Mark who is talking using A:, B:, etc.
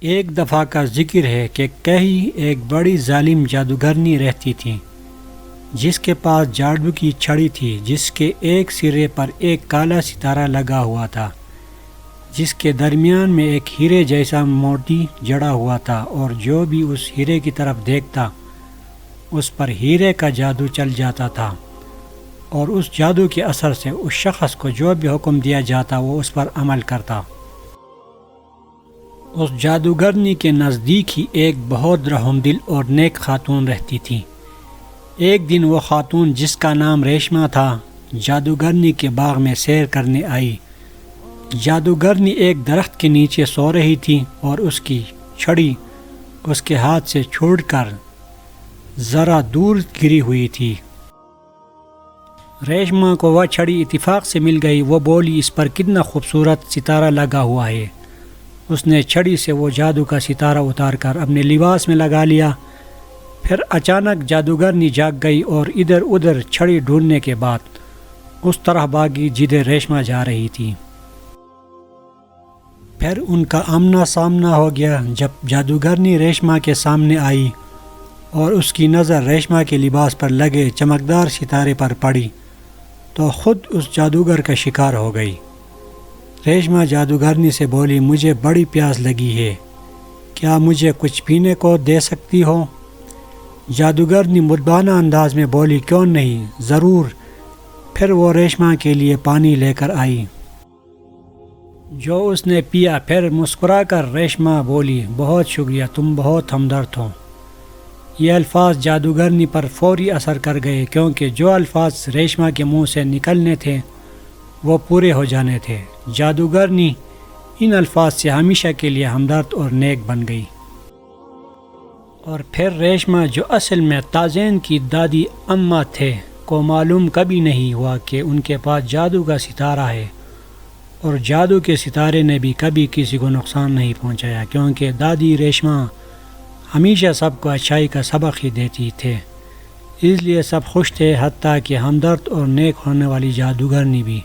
A: ایک دفعہ کا ذکر ہے کہ کہیں ایک بڑی ظالم جادوگرنی رہتی تھی جس کے پاس جادو کی چھڑی تھی، جس کے ایک سرے پر ایک کالا ستارہ لگا ہوا تھا، جس کے درمیان میں ایک ہیرے جیسا موتی جڑا ہوا تھا، اور جو بھی اس ہیرے کی طرف دیکھتا اس پر ہیرے کا جادو چل جاتا تھا، اور اس جادو کے اثر سے اس شخص کو جو بھی حکم دیا جاتا وہ اس پر عمل کرتا۔ اس جادوگرنی کے نزدیک ہی ایک بہت رحم دل اور نیک خاتون رہتی تھی۔ ایک دن وہ خاتون، جس کا نام ریشما تھا، جادوگرنی کے باغ میں سیر کرنے آئی۔ جادوگرنی ایک درخت کے نیچے سو رہی تھی اور اس کی چھڑی اس کے ہاتھ سے چھوٹ کر ذرا دور گری ہوئی تھی۔ ریشما کو وہ چھڑی اتفاق سے مل گئی۔ وہ بولی، اس پر کتنا خوبصورت ستارہ لگا ہوا ہے۔ اس نے چھڑی سے وہ جادو کا ستارہ اتار کر اپنے لباس میں لگا لیا۔ پھر اچانک جادوگرنی جاگ گئی اور ادھر ادھر چھڑی ڈھونڈنے کے بعد اس طرح بھاگی جدھر ریشما جا رہی تھی۔ پھر ان کا آمنا سامنا ہو گیا۔ جب جادوگرنی ریشما کے سامنے آئی اور اس کی نظر ریشما کے لباس پر لگے چمکدار ستارے پر پڑی تو خود اس جادوگر کا شکار ہو گئی۔ ریشما جادوگرنی سے بولی، مجھے بڑی پیاس لگی ہے، کیا مجھے کچھ پینے کو دے سکتی ہو؟ جادوگرنی مدبانہ انداز میں بولی، کیوں نہیں، ضرور۔ پھر وہ ریشما کے لیے پانی لے کر آئی جو اس نے پیا۔ پھر مسکرا کر ریشما بولی، بہت شکریہ، تم بہت ہمدرد ہو۔ یہ الفاظ جادوگرنی پر فوری اثر کر گئے، کیونکہ جو الفاظ ریشما کے منہ سے نکلنے تھے وہ پورے ہو جانے تھے۔ جادوگرنی ان الفاظ سے ہمیشہ کے لیے ہمدرد اور نیک بن گئی۔ اور پھر ریشما، جو اصل میں تازین کی دادی اماں تھے، کو معلوم کبھی نہیں ہوا کہ ان کے پاس جادو کا ستارہ ہے، اور جادو کے ستارے نے بھی کبھی کسی کو نقصان نہیں پہنچایا، کیونکہ دادی ریشما ہمیشہ سب کو اچھائی کا سبق ہی دیتی تھے۔ اس لیے سب خوش تھے، حتیٰ کہ ہمدرد اور نیک ہونے والی جادوگرنی بھی۔